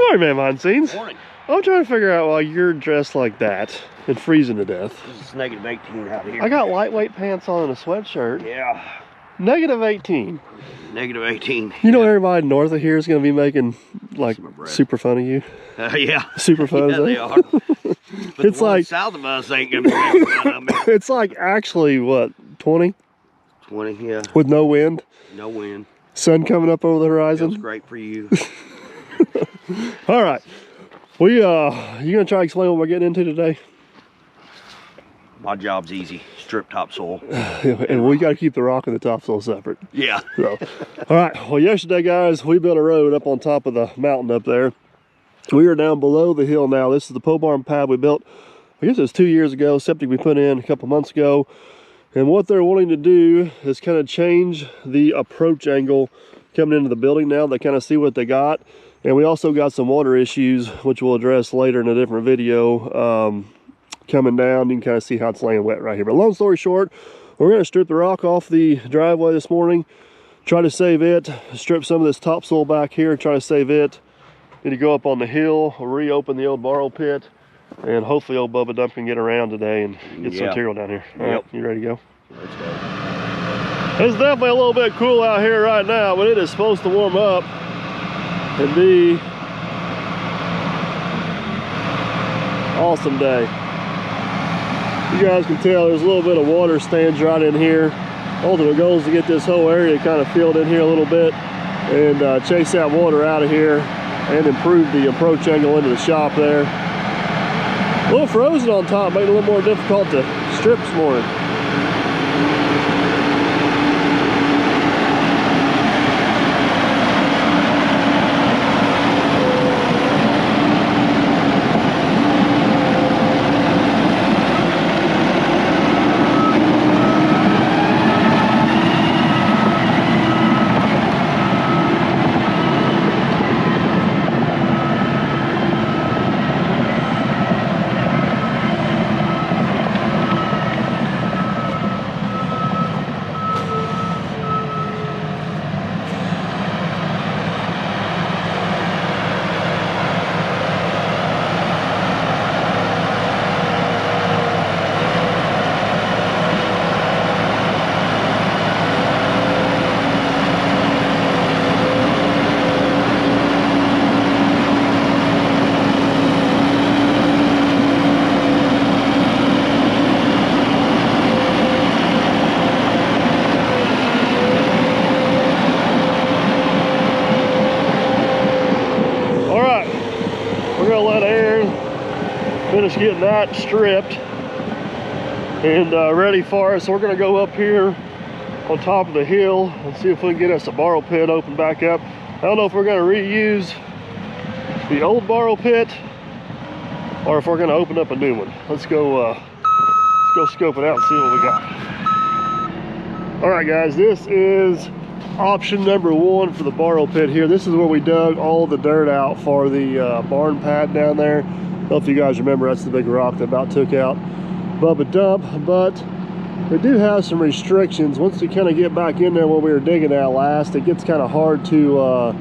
Morning, man, behind the scenes. Morning. I'm trying to figure out why you're dressed like that and freezing to death. This is negative 18 out here. I got lightweight pants on and a sweatshirt. Yeah. Negative 18. Negative 18. You know everybody north of here is going to be making like super fun of you. Yeah. Super fun. Yeah, they are. But It's the like south of us ain't gonna be making fun of me. it's like actually what 20 yeah. with no wind. No wind. Sun coming up over the horizon. Feels great for you. All right. We you gonna try to explain what we're getting into today? My job's easy. Strip topsoil. And we got to keep the rock and the topsoil separate. Yeah. So, all right. Well, yesterday, guys, we built a road up on top of the mountain up there. We are down below the hill now. This is the pole barn pad we built, I guess it was 2 years ago. Septic we put in a couple months ago. And what they're wanting to do is kind of change the approach angle coming into the building now. They kind of see what they got. And we also got some water issues, which we'll address later in a different video. Coming down, you can kind of see how it's laying wet right here. But long story short, we're going to strip the rock off the driveway this morning, try to save it, strip some of this topsoil back here, try to save it. Need to go up on the hill, reopen the old borrow pit, and hopefully old Bubba Dump can get around today and get some material down here. All right, you ready to go? Let's go. It's definitely a little bit cool out here right now, but it is supposed to warm up and be awesome day. You guys can tell there's a little bit of water stands right in here. Ultimate goal is to get this whole area kind of filled in here a little bit and chase that water out of here and improve the approach angle into the shop there. A little frozen on top, made it a little more difficult to strip this morning. Finish getting that stripped and ready for us. So we're going to go up here on top of the hill and see if we can get us a borrow pit open back up. I don't know if we're going to reuse the old borrow pit or if we're going to open up a new one. Let's go scope it out and see what we got. All right, guys, this is option number one for the borrow pit here. This is where we dug all the dirt out for the barn pad down there. I don't know if you guys remember, that's the big rock that about took out Bubba Dump, but we do have some restrictions. Once we kind of get back in there where we were digging at last, it gets kind of hard to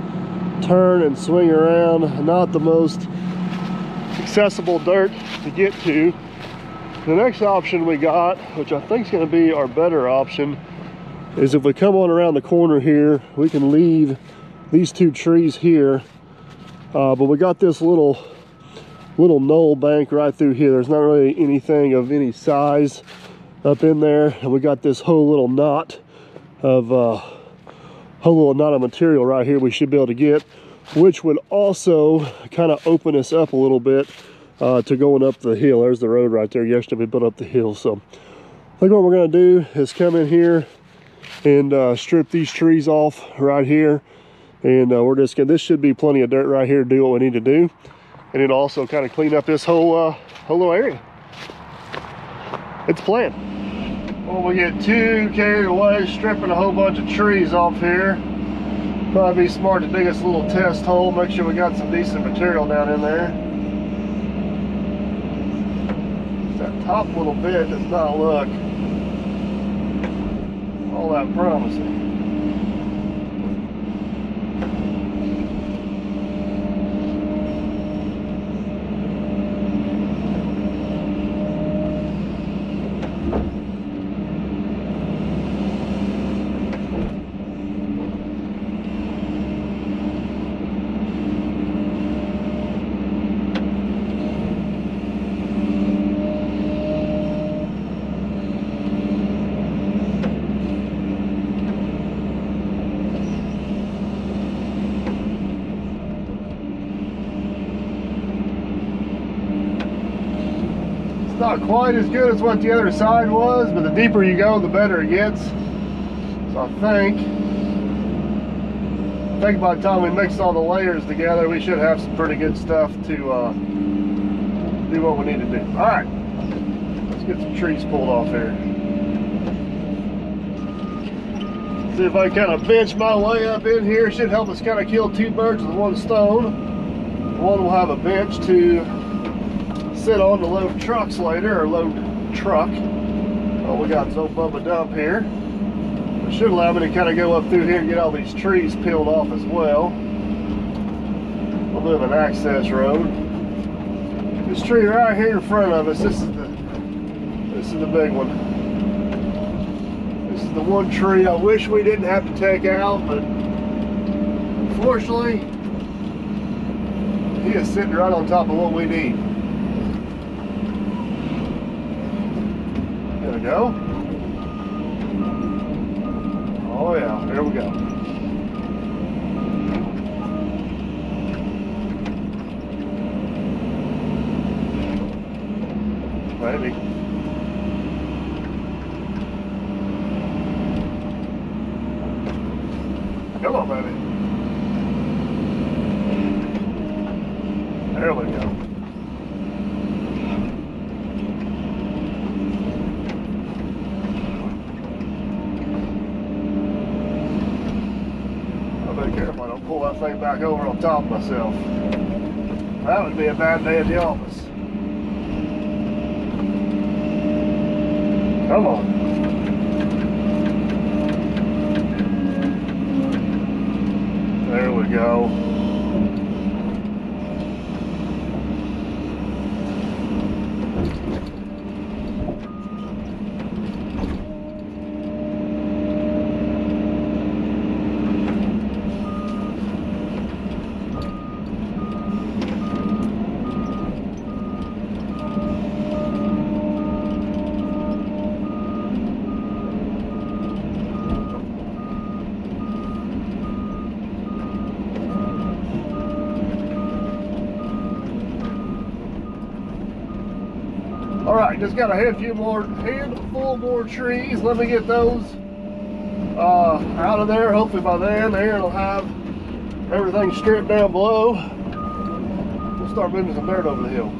turn and swing around. Not the most accessible dirt to get to. The next option we got, which I think is going to be our better option, is if we come on around the corner here, we can leave these two trees here, but we got this little knoll bank right through here. There's not really anything of any size up in there, and we got this whole little knot of material right here we should be able to get, which would also kind of open us up a little bit to going up the hill. There's the road right there. Yesterday we built up the hill. So I think what we're going to do is come in here and strip these trees off right here, and we're just gonna, this should be plenty of dirt right here to do what we need to do, and it'll also kind of clean up this whole little area. It's planned. Well, we get too carried away stripping a whole bunch of trees off here. Probably be smart to dig us a little test hole, make sure we got some decent material down in there. That top little bit does not look all that promising. not quite as good as what the other side was, but the deeper you go, the better it gets. So I think by the time we mix all the layers together, we should have some pretty good stuff to do what we need to do. All right, let's get some trees pulled off here. See if I kind of bench my way up in here. Should help us kind of kill two birds with one stone. One will have a bench to sit on to load trucks later, or load truck. All we got is old Bubba dump here. It should allow me to kind of go up through here and get all these trees peeled off as well. A little bit of an access road. This tree right here in front of us, this is the big one. This is the one tree I wish we didn't have to take out, but unfortunately, he is sitting right on top of what we need. There we go. Oh yeah, there we go. Maybe. Come on, baby. There we go. Be careful I don't pull that thing back over on top of myself. That would be a bad day at the office. Come on. There we go. All right, just got a handful more trees. Let me get those out of there. Hopefully by then, Aaron will have everything stripped down below. We'll start moving some dirt over the hill.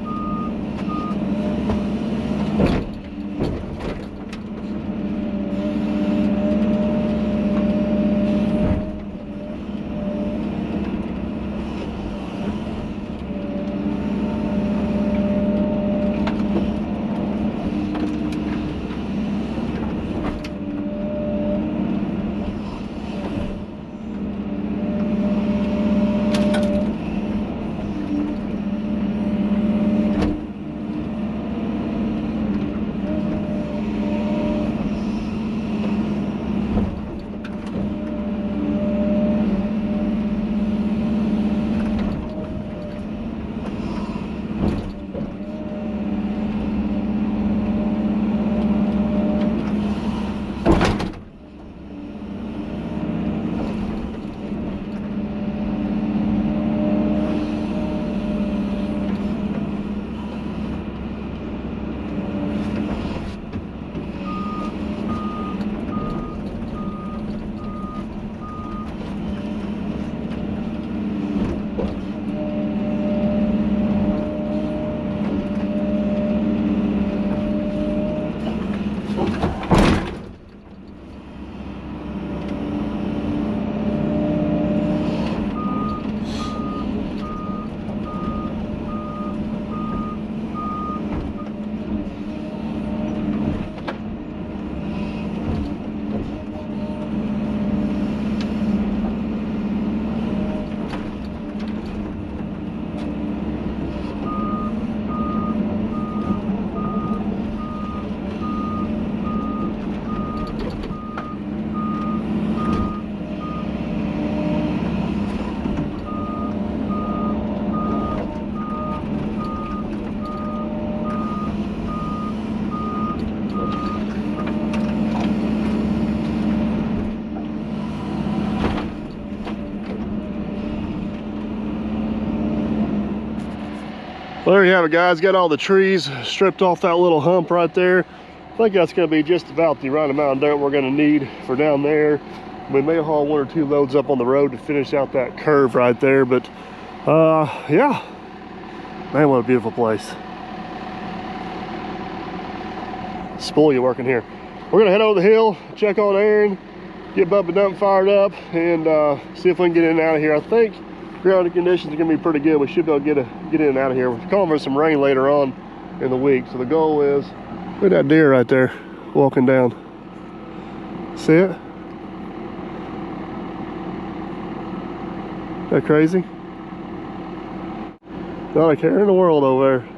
Well, there you have it, guys. Got all the trees stripped off that little hump right there. I think that's going to be just about the right amount of dirt we're going to need for down there. We may haul 1 or 2 loads up on the road to finish out that curve right there, but yeah, man, what a beautiful place. Spoil you working here. We're gonna head over the hill, check on Aaron, get Bubba Dump fired up, and see if we can get in and out of here. I think ground conditions are gonna be pretty good. We should be able to get in and out of here. We're calling for some rain later on in the week. So the goal is, look at that deer right there walking down. See it? Isn't that crazy? Not a care in the world over there.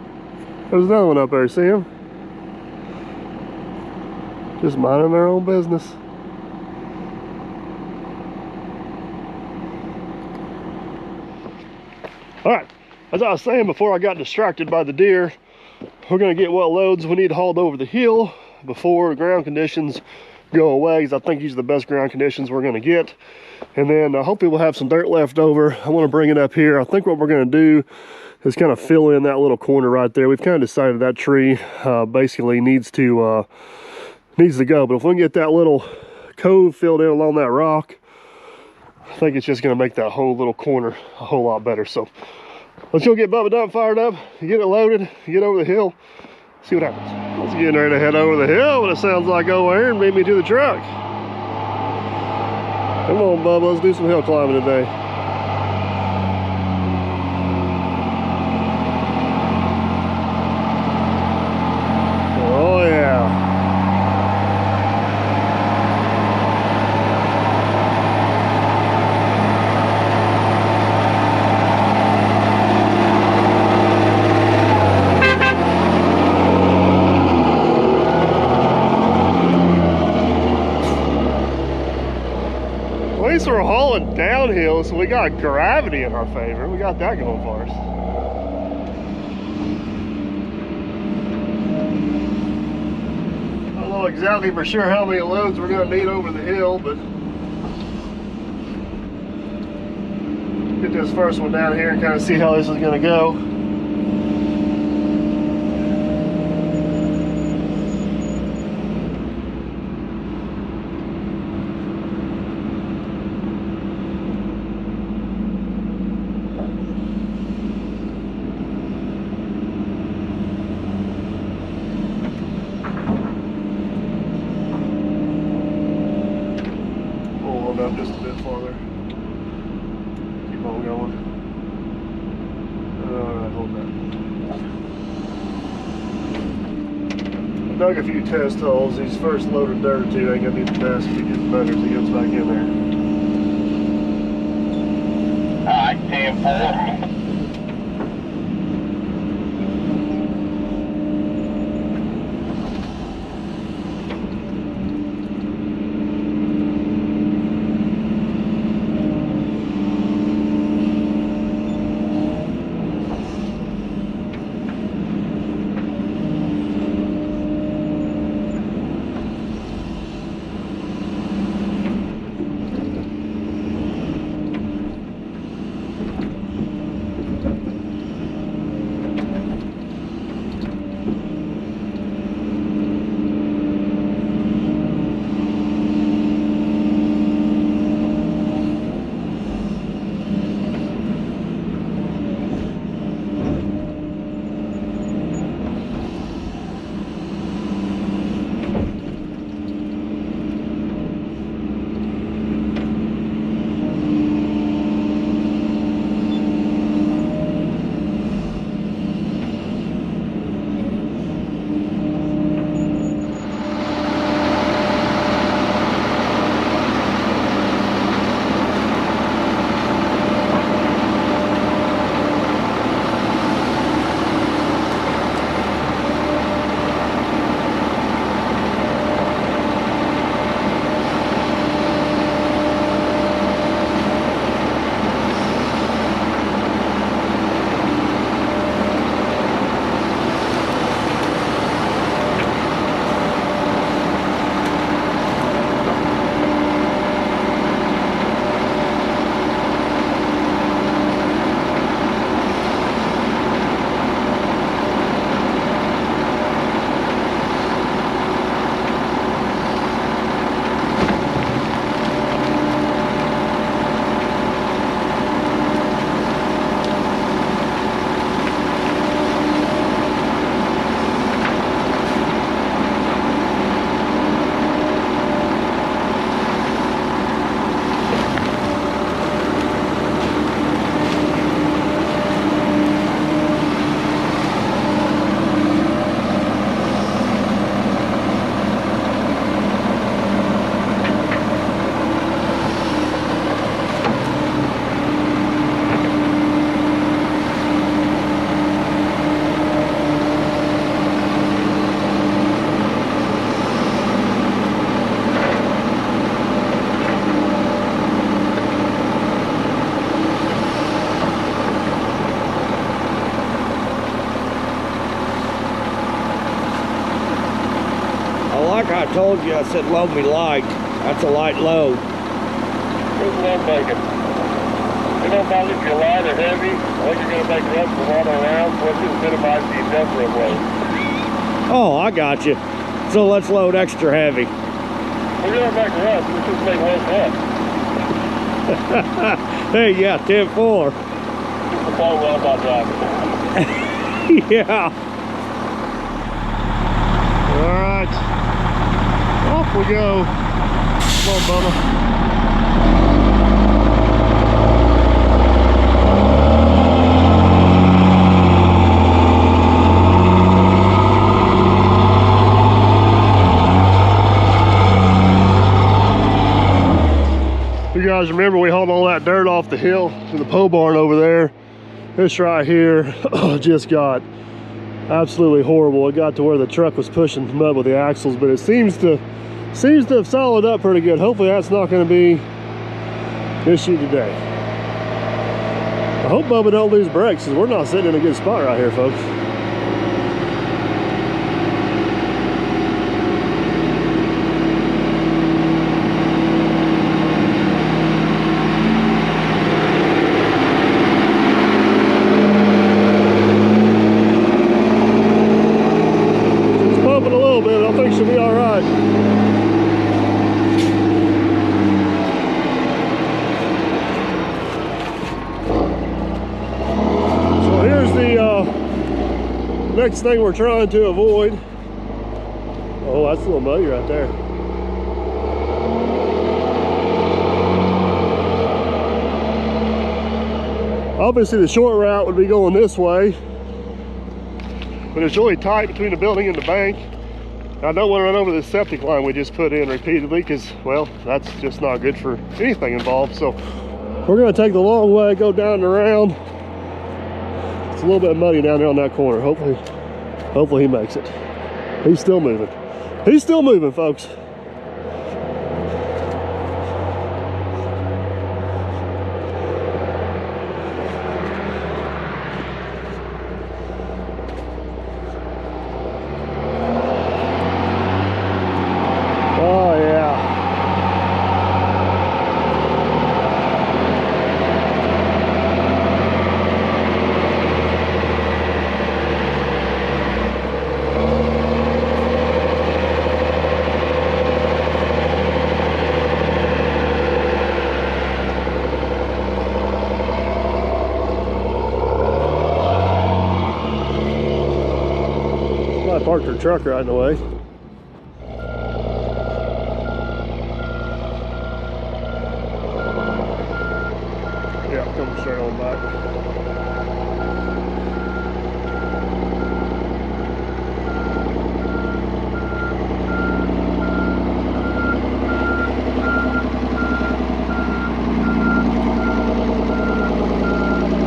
There's another one up there, see him? Just minding their own business. All right, as I was saying before I got distracted by the deer, we're gonna get what loads we need hauled over the hill before the ground conditions go away, because I think these are the best ground conditions we're gonna get. And then hopefully we'll have some dirt left over. I wanna bring it up here. I think what we're gonna do is kind of fill in that little corner right there. We've kind of decided that tree basically needs to go. But if we can get that little cove filled in along that rock, I think it's just gonna make that whole little corner a whole lot better. So let's go get Bubba Dump fired up, get it loaded, get over the hill, see what happens. Let's get ready to head over the hill. What it sounds like over here and beat me to the truck. Come on, Bubba, let's do some hill climbing today. Oh yeah. At least we're hauling downhill, so we got gravity in our favor. We got that going for us. I don't know exactly for sure how many loads we're going to need over the hill, but get this first one down here and kind of see how this is going to go. Up just a bit farther. Keep on going. Alright, hold that. I dug a few test holes. These first load of dirt or two ain't gonna be the best. If he gets better as he gets back in there. Alright, 10-4. I told you, I said load me light. That's a light load. Here's what I'm thinking. It don't matter if you're light or heavy. All you're going to make rough the water around, so let's just minimize the industrial load. Oh, I got you. So let's load extra heavy. We're going to make rough, let's just make less rough. Hey, yeah, 10-4. Just the boat well about driving. Yeah. All right, off we go. Come on, Bubba. You guys remember we hauled all that dirt off the hill to the pole barn over there. This right here just got absolutely horrible. It got to where the truck was pushing mud with the axles, but it seems to have solid up pretty good. Hopefully that's not going to be an issue today. I hope Bubba don't lose brakes, because we're not sitting in a good spot right here, folks. Next thing we're trying to avoid, oh, that's a little muddy right there. Obviously the short route would be going this way, but it's really tight between the building and the bank. I don't want to run over the septic line we just put in repeatedly, because, well, that's just not good for anything involved. So we're going to take the long way, go down and around. It's a little bit muddy down there on that corner. Hopefully he makes it. He's still moving. He's still moving, folks. Oh, yeah. I parked her truck right in the way. Yeah, come straight on back.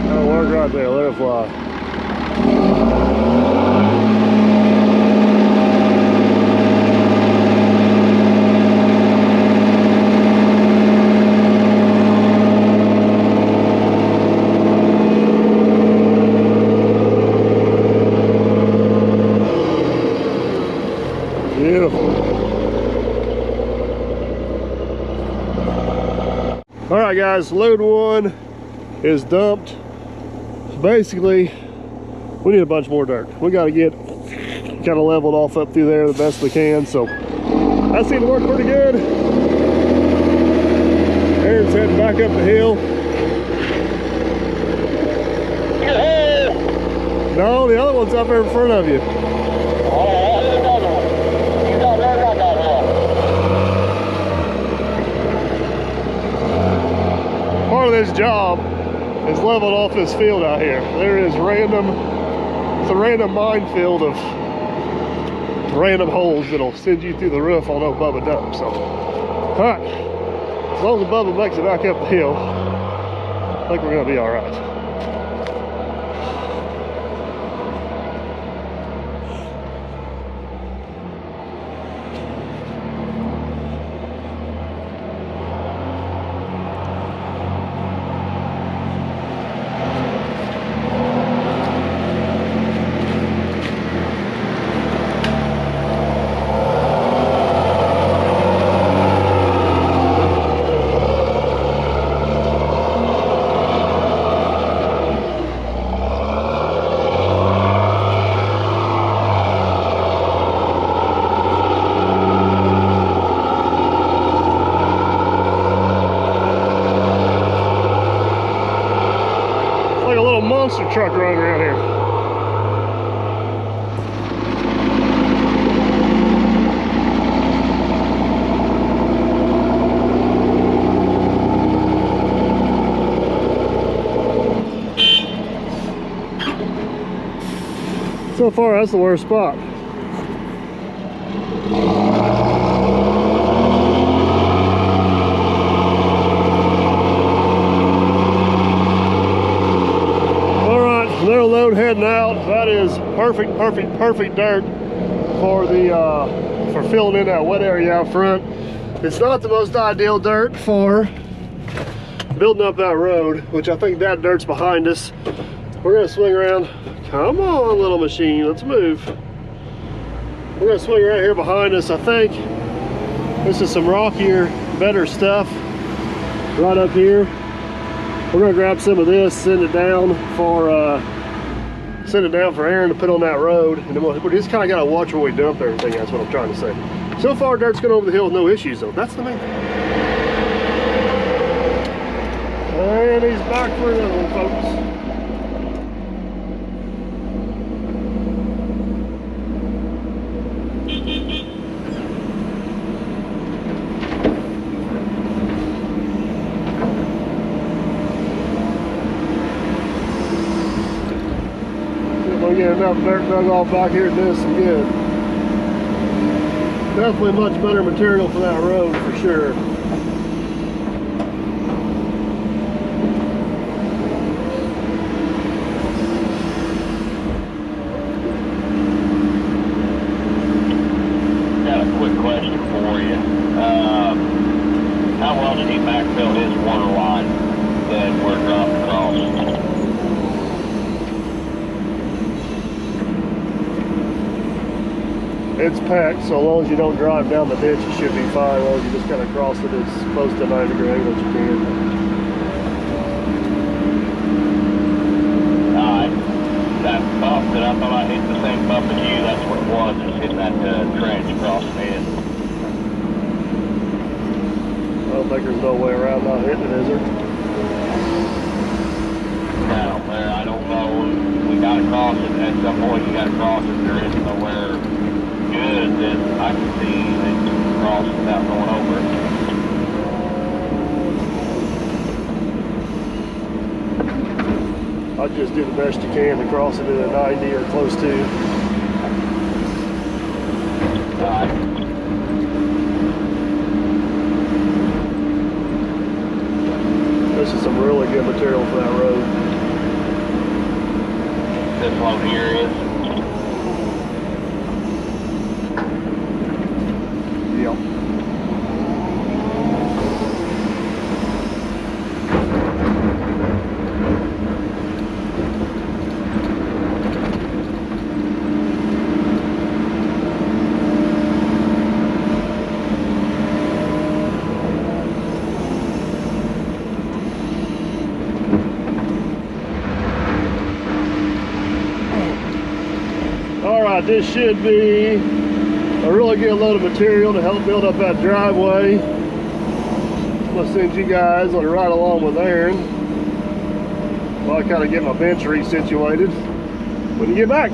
That'll work right there, let it fly. All right, guys, load one is dumped. Basically, we need a bunch more dirt. We got to get kind of leveled off up through there the best we can. So that seemed to work pretty good. Aaron's heading back up the hill. No, the other one's up there in front of you. Part of this job is leveled off this field out here. There is it's a random minefield of random holes that'll send you through the roof on old Bubba dump. So, all right, as long as Bubba makes it back up the hill, I think we're gonna be all right. truck running around here. So far, that's the worst spot. Another load heading out. That is perfect dirt for the for filling in that wet area out front. It's not the most ideal dirt for building up that road, which I think that dirt's behind us. We're gonna swing around. Come on, little machine, let's move. We're gonna swing right here behind us. I think this is some rockier, better stuff right up here. We're gonna grab some of this, send it down for Aaron to put on that road, and then we just kind of gotta watch where we dump everything. That's what I'm trying to say. So far, dirt's going over the hill with no issues, though. That's the main thing. And he's back for another one, folks. We'll get enough dirt dug off back here to do some good. Definitely much better material for that road for sure. Got a quick question for you. How well did he backfill his water line that we're dropping across? It's packed, so as long as you don't drive down the ditch, you should be fine. As long as you just kind of cross it as close to 90-degree angle as you can. Alright. That bump that I thought I hit the same bump as you, that's what it was, just hitting that trench across the head. I don't think there's no way around not hitting it, is there? Down there, I don't know. We got to cross it. At some point, you got to cross it. There is nowhere good that I can see that you can cross without going over it. I'd just do the best you can to cross it at a 90 or close to. This is some really good material for that road. This one here is. Yeah. Alright, this should be a really good load of material to help build up that driveway. I'm going to send you guys on right along with Aaron while I kind of get my bench resituated when you get back.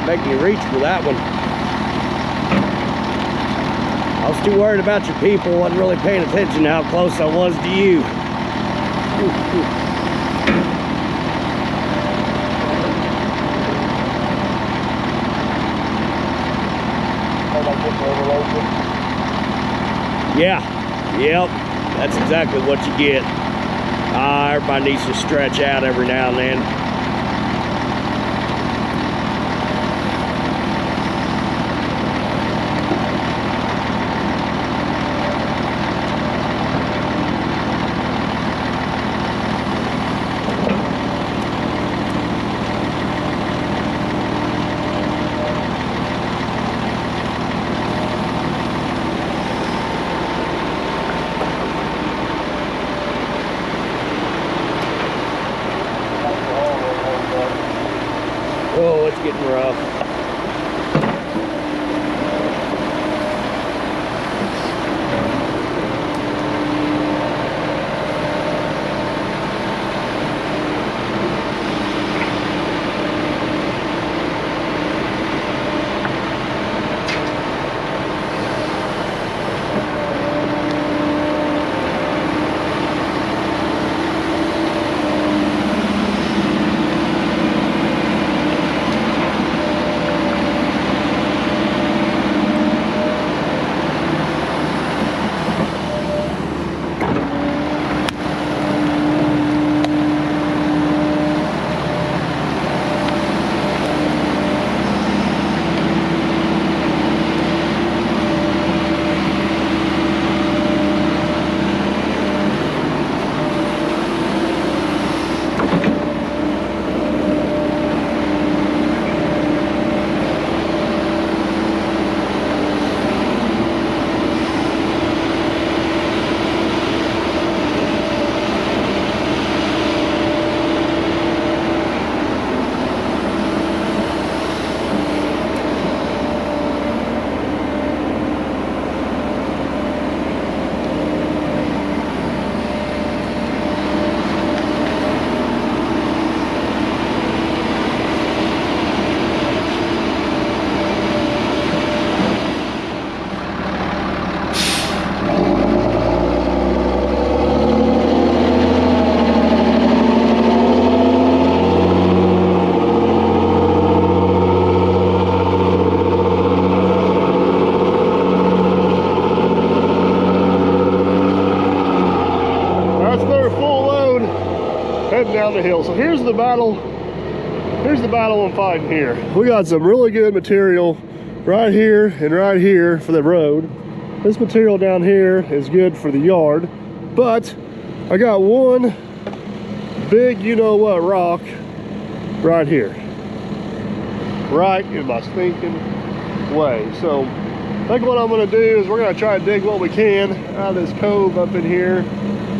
making you reach for that one. I was too worried about your people, wasn't really paying attention to how close I was to you. Yeah, yep, that's exactly what you get. Everybody needs to stretch out every now and then. Oh, it's getting rough. Down the hill. So here's the battle I'm fighting here. We got some really good material right here and right here for the road. This material down here is good for the yard, but I got one big you-know-what rock right here, right in my stinking way. So I think what I'm going to do is we're going to try to dig what we can out of this cove up in here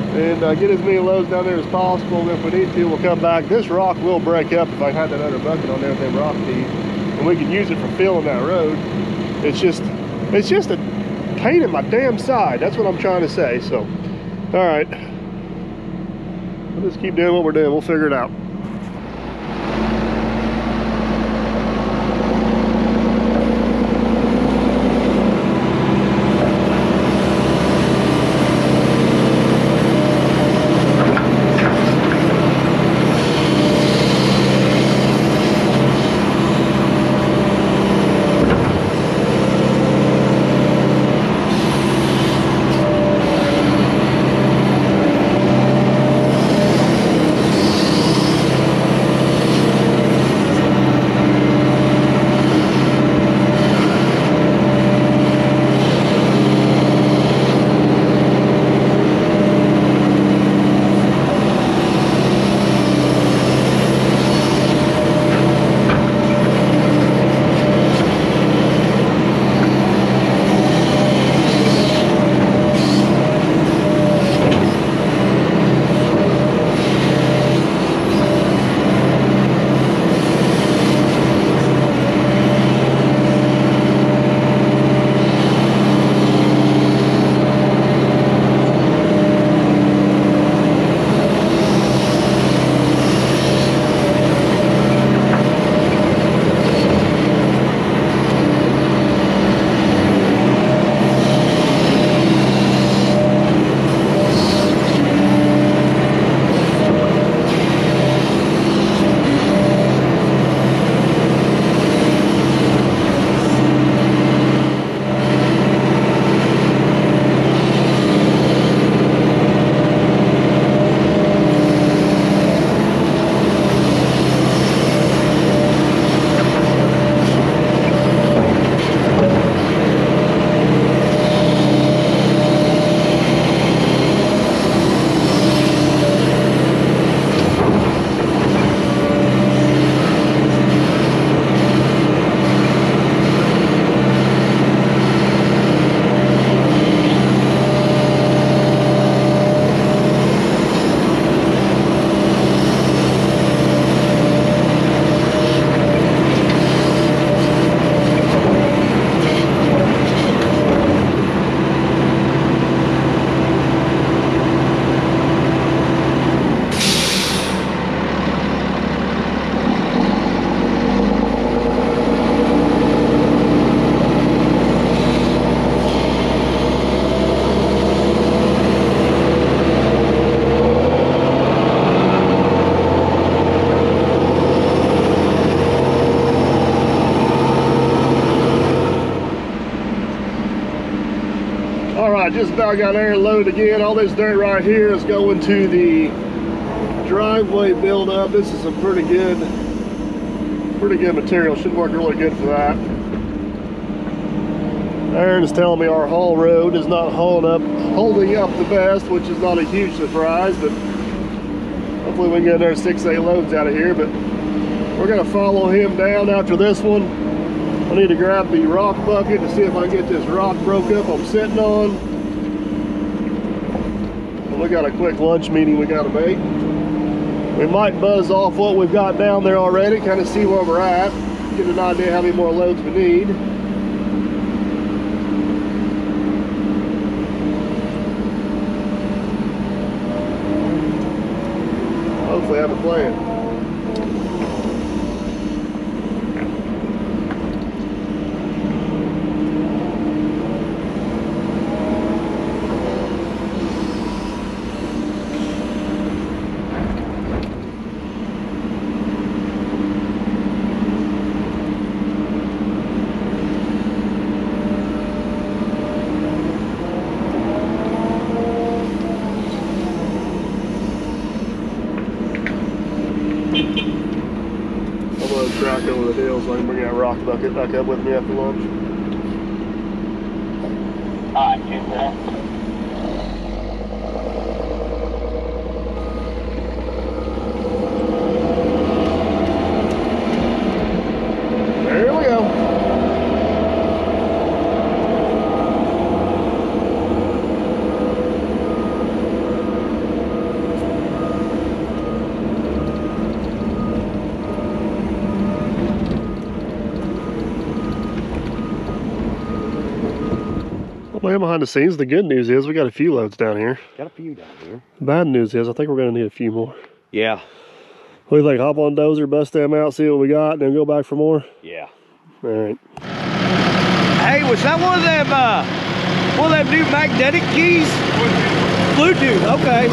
and get as many loads down there as possible. And if we need to, we'll come back. This rock will break up if I had that other bucket on there with them rock teeth, and we can use it for filling that road. It's just a pain in my damn side. That's what I'm trying to say. So, all right, we'll just keep doing what we're doing. We'll figure it out. All right, just about got air loaded again. All this dirt right here is going to the driveway buildup. This is some pretty good material. Should work really good for that. Aaron is telling me our haul road is not holding up the best, which is not a huge surprise, but hopefully we can get another 6-8 loads out of here. But we're gonna follow him down after this one. I need to grab the rock bucket to see if I can get this rock broke up I'm sitting on. And we got a quick lunch meeting we gotta make. We might buzz off what we've got down there already, kind of see where we're at, get an idea how many more loads we need. Hopefully have a plan. Track over the hill so I can bring that rock bucket back up with me after lunch. Alright, 2-4. There we go. Well, behind the scenes, the good news is we got a few loads down here. Got a few down here. The bad news is I think we're gonna need a few more. Yeah. What do you think? Hop on dozer, bust them out, see what we got, and then go back for more? Yeah. All right. Hey, was that one of them new magnetic keys? Bluetooth, okay.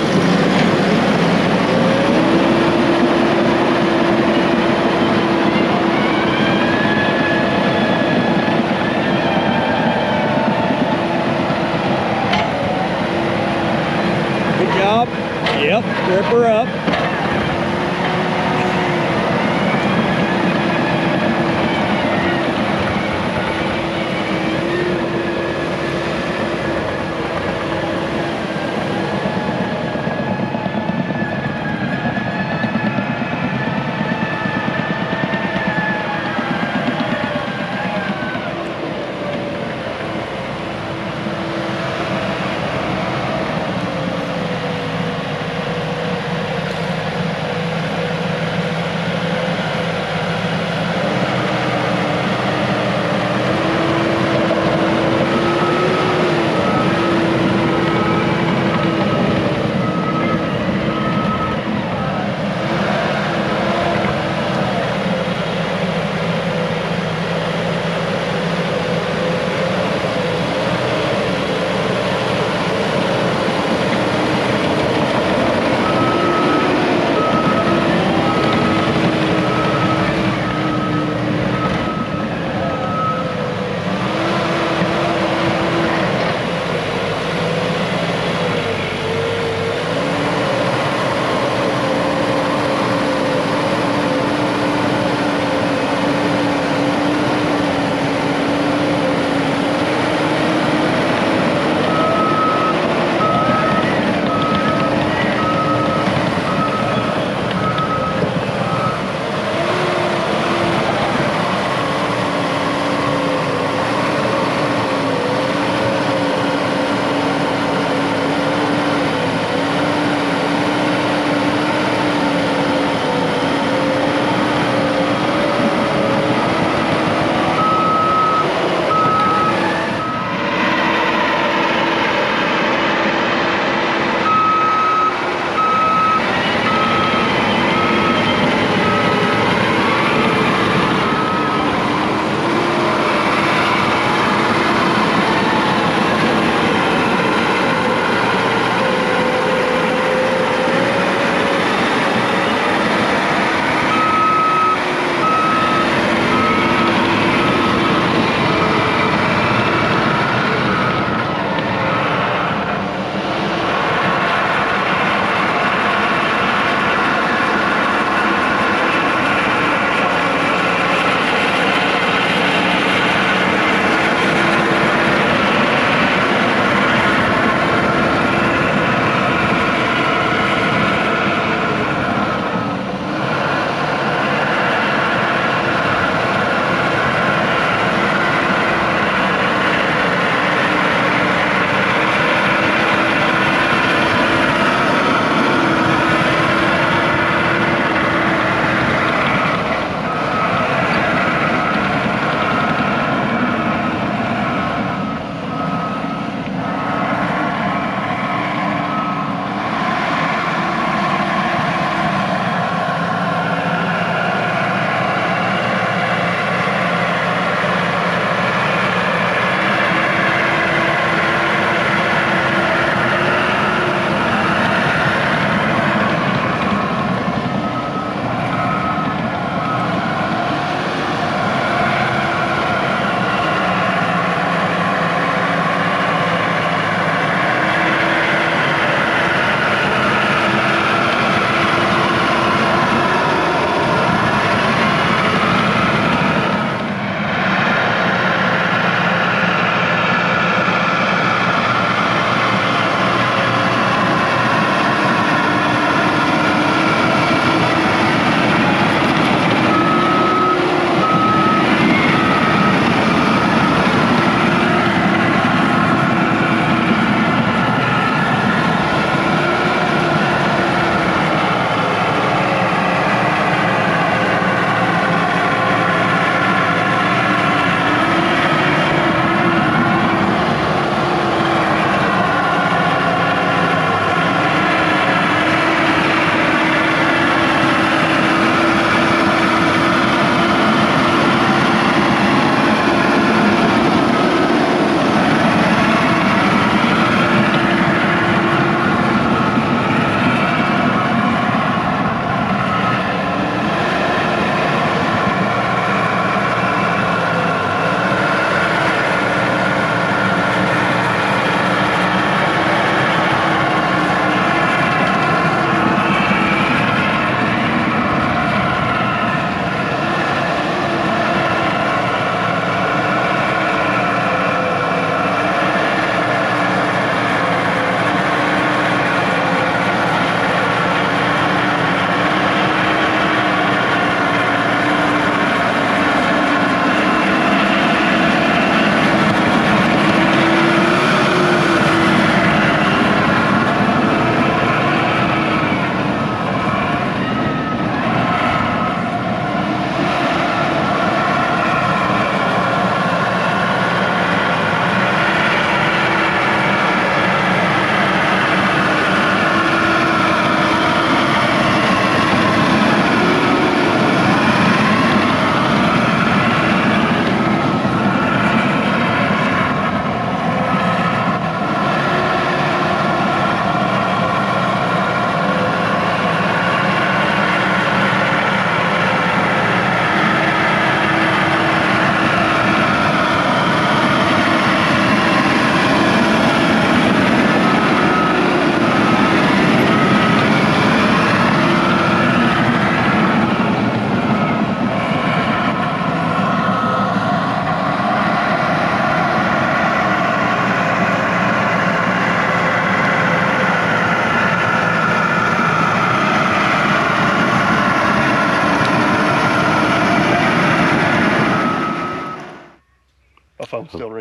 Yep, rip her up.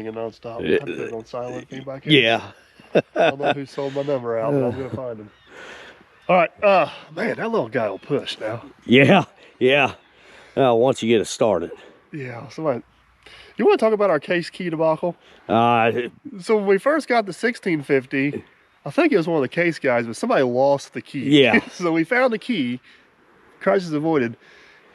ringing nonstop. I put it on silent. Feedback. Yeah. I don't know who sold my number out, but I'm gonna find him. All right, man, that little guy will push now. Yeah, yeah. Once you get it started. Yeah, somebody. You want to talk about our case key debacle? Uh, So when we first got the 1650, I think it was one of the case guys, but somebody lost the key. Yeah. So we found the key, crisis avoided,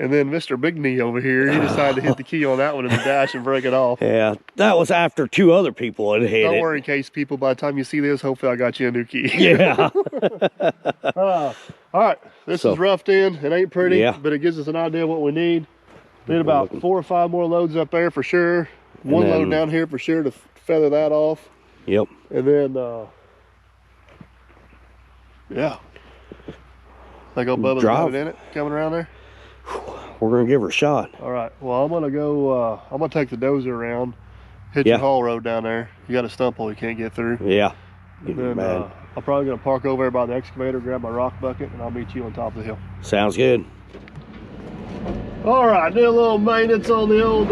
and then Mr. Big Knee over here, he decided to hit the key on that one in the dash and break it off. Yeah, that was after 2 other people had hit it. Don't worry, case people. By the time you see this, hopefully I got you a new key. Yeah. All right, this is roughed in. It ain't pretty, Yeah. but it gives us an idea of what we need. Need about 4 or 5 more loads up there for sure. One load down here for sure to feather that off. Yep. And then, yeah. I go Bubba's got it in it, coming around there. We're gonna give her a shot. All right. Well, I'm gonna go. I'm gonna take the dozer around, hit your haul road down there. You got a stump hole you can't get through. Yeah. And then I'm probably gonna park over there by the excavator, grab my rock bucket, and I'll meet you on top of the hill. Sounds good. All right, did a little maintenance on the old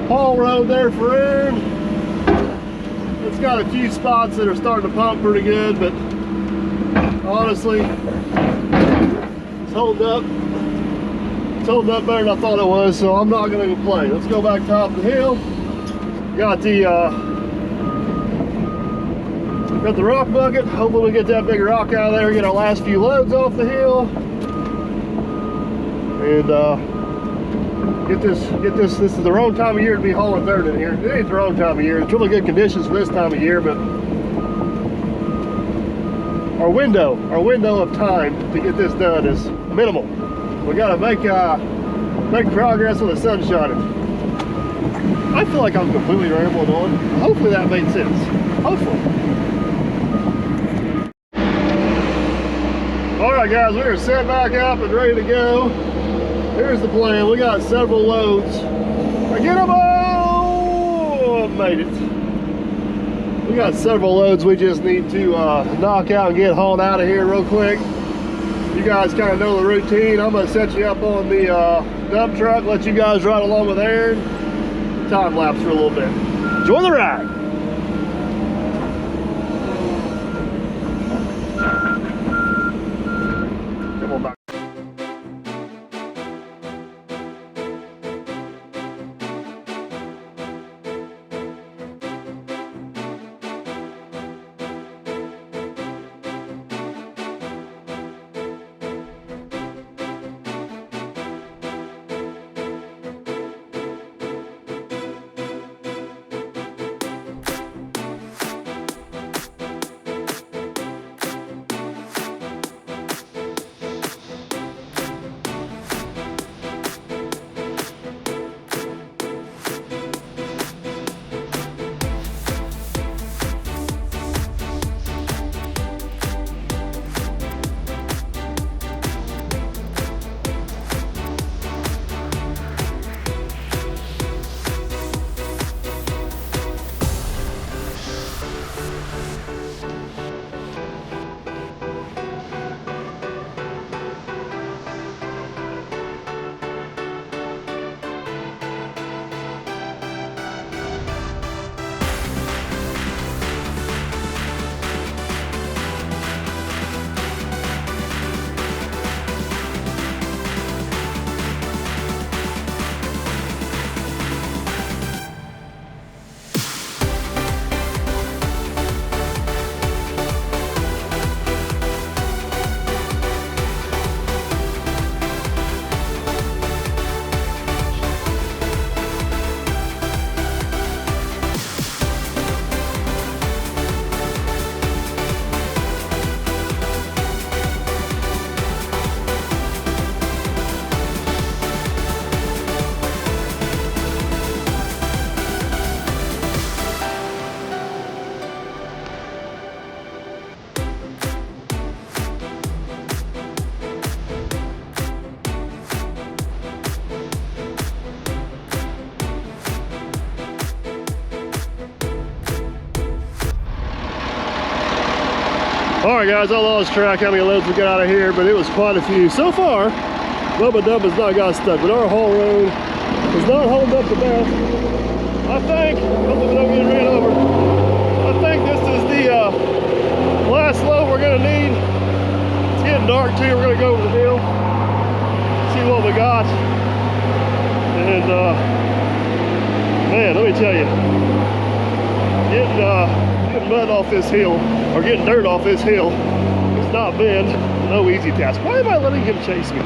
haul road there for Aaron. It's got a few spots that are starting to pump pretty good, but honestly, it's holding up. It's holding up better than I thought it was, so I'm not going to complain. Let's go back top of the hill. Got the rock bucket. Hopefully we get that big rock out of there, get our last few loads off the hill. And get this. This is the wrong time of year to be hauling dirt in here. It ain't the wrong time of year. It's really good conditions for this time of year, but our window of time to get this done is minimal. We got to make progress when the sun's shining. I feel like I'm completely rambling on. Hopefully that made sense. Hopefully. All right, guys, we are set back up and ready to go. Here's the plan. We got several loads. I get them all. Made it. We got several loads we just need to knock out and get hauled out of here real quick. You guys kind of know the routine. I'm going to set you up on the dump truck, let you guys ride along with Aaron. Time lapse for a little bit. Enjoy the ride. Come on back. All right, guys, I lost track how many loads we got out of here, but it was quite a few. So far, Bubba Dub has not got stuck, but our haul road is not holding up the best. I think, hopefully we don't get ran over. I think this is the last load we're gonna need. It's getting dark too. We're gonna go over the hill, see what we got. And man, let me tell you, getting mud off this hill, or getting dirt off this hill, it's not been no easy task. Why am I letting him chase me?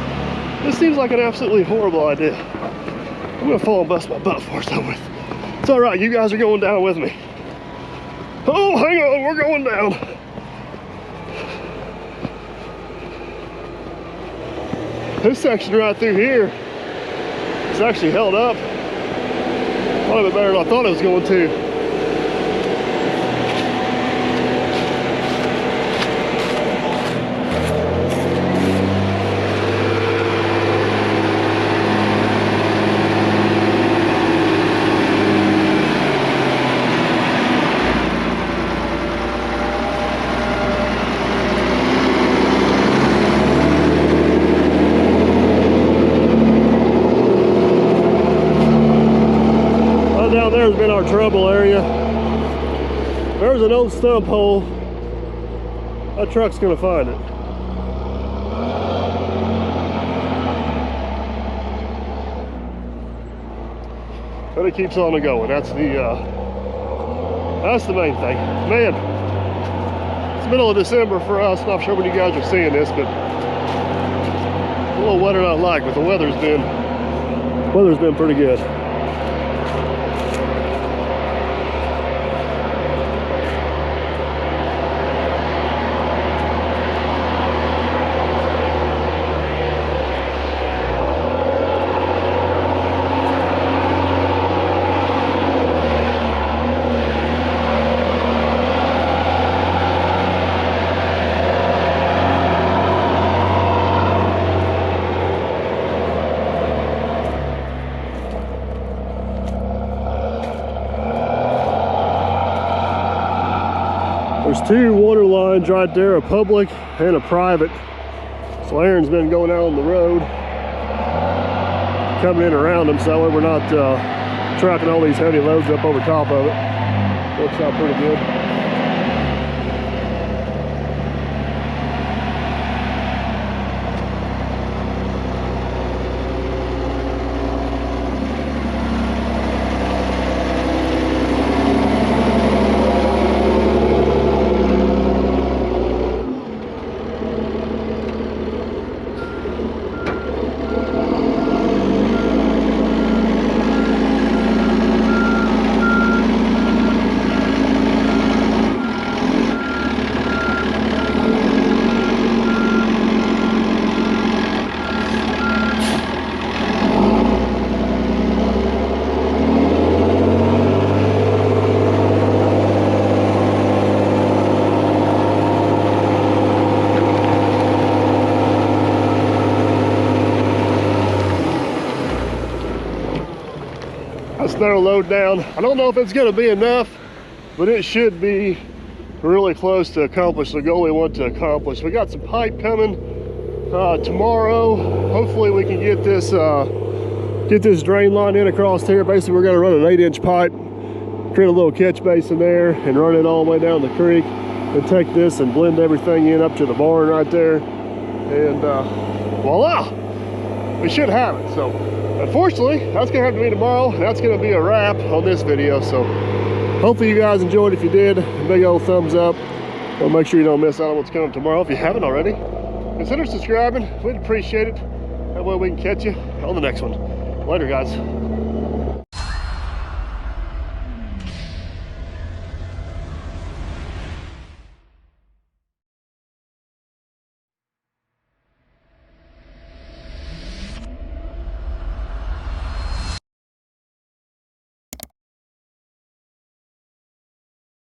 This seems like an absolutely horrible idea. I'm gonna fall and bust my butt for it though. It's all right, you guys are going down with me. Oh, hang on, we're going down. This section right through here is actually held up quite a bit better than I thought it was going to. Down there has been our trouble area. There's an old stump hole. That truck's gonna find it. But it keeps on going. That's the main thing. Man, it's the middle of December for us. Not sure when you guys are seeing this, but a little wetter than I like, but the weather's been pretty good. There's two water lines right there, a public and a private. So Aaron's been going out on the road, coming in around them, so that way we're not tracking all these heavy loads up over top of it. Works out pretty good. Snow load down. I don't know if it's going to be enough, but it should be really close to accomplish the goal we want to accomplish. We got some pipe coming tomorrow. Hopefully we can get this drain line in across here. Basically we're going to run an 8-inch pipe, create a little catch basin there, and run it all the way down the creek, and take this and blend everything in up to the barn right there, and voila, we should have it. So unfortunately, that's gonna have to be tomorrow. That's gonna be a wrap on this video. So hopefully you guys enjoyed. If you did, a big old thumbs up. Well, make sure you don't miss out on what's coming tomorrow. If you haven't already, consider subscribing. We'd appreciate it. That way we can catch you on the next one. Later, guys.